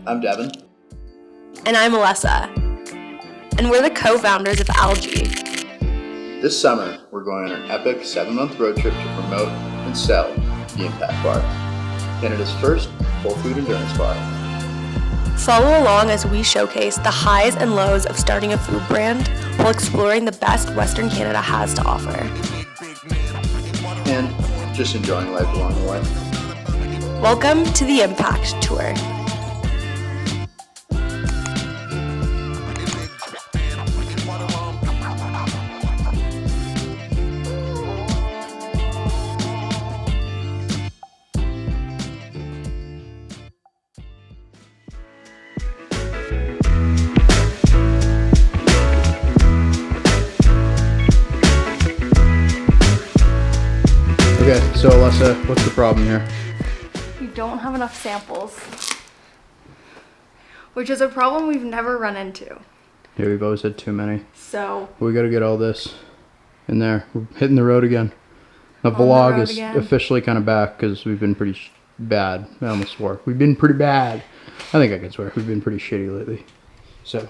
I'm Devin. And I'm Alessa. And we're the co-founders of Algi. This summer, we're going on an epic 7-month road trip to promote and sell the Impact Bar, Canada's first whole food endurance bar. Follow along as we showcase the highs and lows of starting a food brand while exploring the best Western Canada has to offer. And just enjoying life along the way. Welcome to the Impact Tour. Okay, so Alessa, what's the problem here? We don't have enough samples, which is a problem we've never run into. Yeah, we've always had too many. So We gotta get all this in there. We're hitting the road again. The vlog is officially kind of back because we've been pretty bad. I almost swore. We've been pretty bad. I think I can swear. We've been pretty shitty lately. So,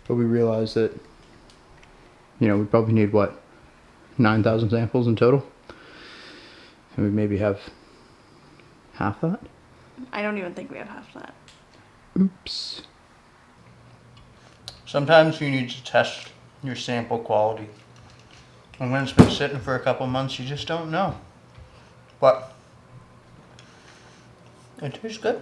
but we realized that, we probably need, 9,000 samples in total? And we maybe have half that? I don't even think we have half that. Oops. Sometimes you need to test your sample quality. And when it's been sitting for a couple months, you just don't know. But it tastes good.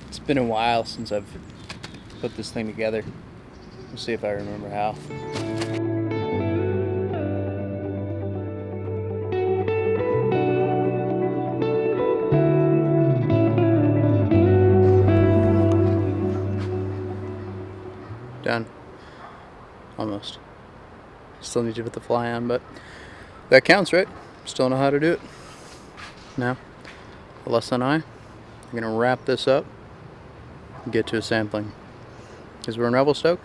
It's been a while since I've put this thing together. We'll see if I remember how. Done. Almost. Still need to put the fly on, but that counts, right? Still know how to do it. Now, Alessa and I are going to wrap this up and get to a sampling. Because we're in Revelstoke,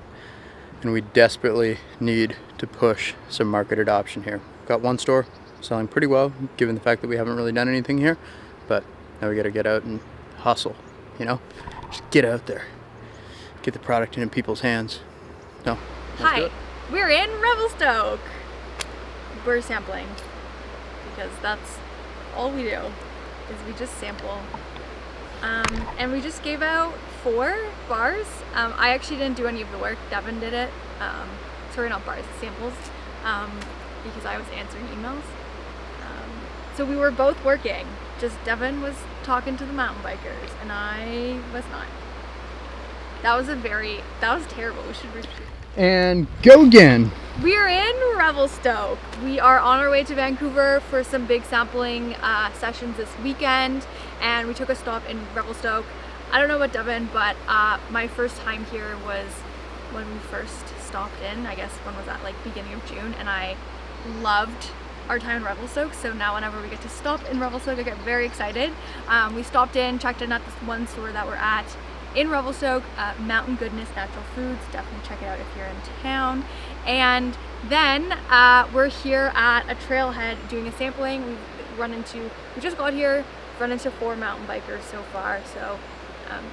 and we desperately need to push some market adoption here. Got one store selling pretty well, given the fact that we haven't really done anything here, but now we got to get out and hustle, Just get out there. Get the product into people's hands. No. Hi, we're in Revelstoke. We're sampling because that's all we do is we just sample. And we just gave out 4 bars. I actually didn't do any of the work. Devin did it. Sorry, not bars, samples. Because I was answering emails. So we were both working. Just Devin was talking to the mountain bikers, and I was not. That was terrible. We should reshoot. And go again. We are in Revelstoke. We are on our way to Vancouver for some big sampling sessions this weekend, and we took a stop in Revelstoke. I don't know about Devin, but my first time here was when we first stopped in. I guess when was that, beginning of June, and I loved our time in Revelstoke. So now whenever we get to stop in Revelstoke, I get very excited. We stopped in, checked in at this one store that we're at in Revelstoke, Mountain Goodness Natural Foods. Definitely check it out if you're in town. And then we're here at a trailhead doing a sampling. We just got here, run into 4 mountain bikers so far. So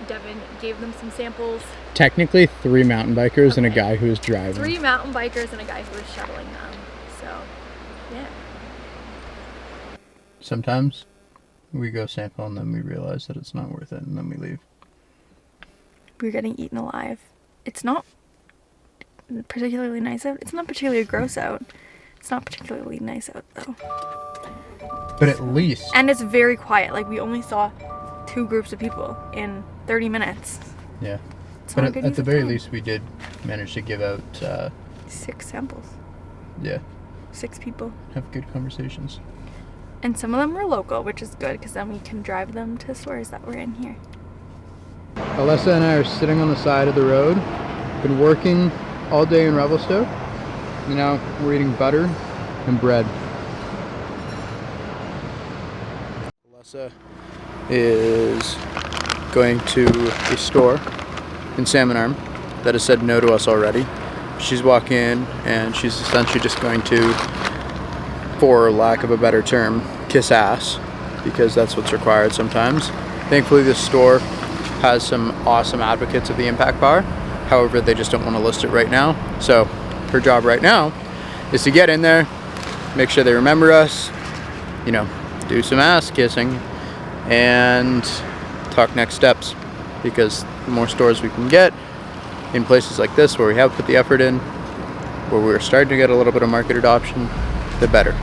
Devin gave them some samples. Technically 3 mountain bikers and a guy who was driving. 3 mountain bikers and a guy who was shuttling them. So, yeah. Sometimes we go sample and then we realize that it's not worth it and then we leave. We're getting eaten alive. It's not particularly nice out. It's not particularly gross out. It's not particularly nice out though. But at least. And it's very quiet. We only saw 2 groups of people in 30 minutes. Yeah. It's But not a good at use the of very time. least we did manage to give out 6 samples. Yeah. 6 people. Have good conversations. And some of them were local, which is good because then we can drive them to stores that were in here. Alessa and I are sitting on the side of the road. Been working all day in Revelstoke. And now we're eating butter and bread. Alessa is going to a store in Salmon Arm that has said no to us already. She's walking in and she's essentially just going to, for lack of a better term, kiss ass, because that's what's required sometimes. Thankfully this store has some awesome advocates of the impact bar. However, they just don't want to list it right now. So her job right now is to get in there, make sure they remember us, you know, do some ass kissing and talk next steps, because the more stores we can get in places like this where we have put the effort in, where we're starting to get a little bit of market adoption, the better.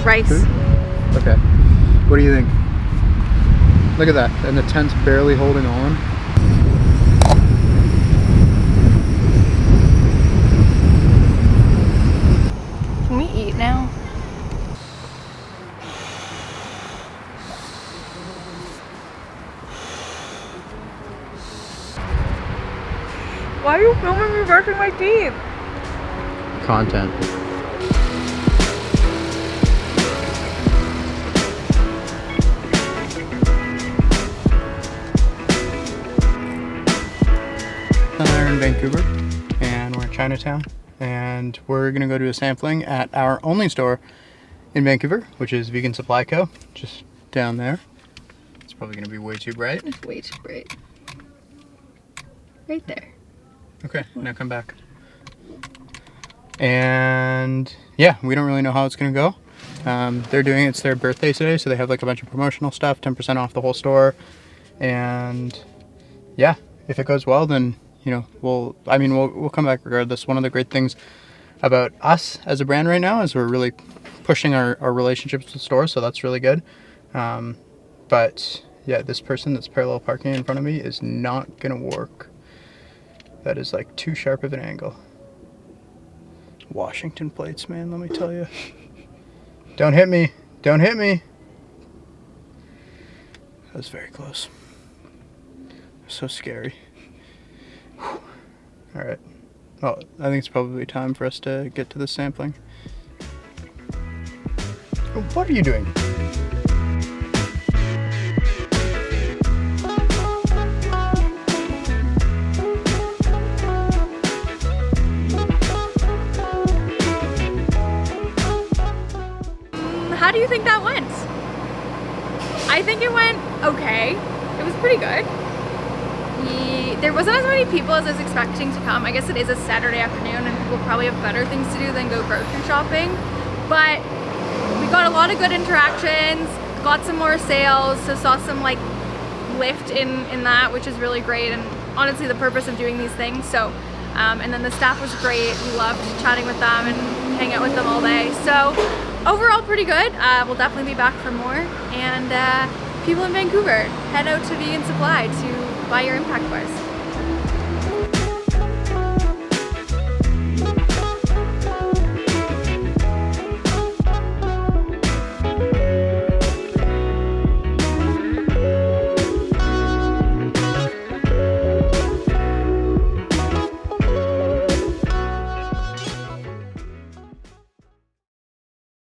Rice. Okay. What do you think? Look at that. And the tent's barely holding on. Can we eat now? Why are you filming me brushing my teeth? Content. We're in Vancouver and we're in Chinatown, and we're gonna go to a sampling at our only store in Vancouver, which is Vegan Supply Co. Just down there. It's probably gonna be way too bright. It's way too bright. Right there. Okay, now come back. And yeah, we don't really know how it's gonna go. They're doing it's their birthday today, so they have like a bunch of promotional stuff, 10% off the whole store. And yeah, if it goes well, then you know we'll come back regardless. One of the great things about us as a brand right now is we're really pushing our relationships with stores, so that's really good. But yeah, this person that's parallel parking in front of me is not gonna work. That is like too sharp of an angle. Washington plates, man, let me tell you. Don't hit me. Don't hit me. That was very close. So scary. Whew. All right. Well, I think it's probably time for us to get to the sampling. Oh, what are you doing? How do you think that went? I think it went okay. It was pretty good. There wasn't as many people as I was expecting to come. I guess it is a Saturday afternoon and people probably have better things to do than go grocery shopping. But we got a lot of good interactions, got some more sales, so saw some like lift in that, which is really great, and honestly the purpose of doing these things. So and then the staff was great. We loved chatting with them and hanging out with them all day. So overall pretty good. We'll definitely be back for more. And people in Vancouver, head out to Vegan Supply to buy your impact bars.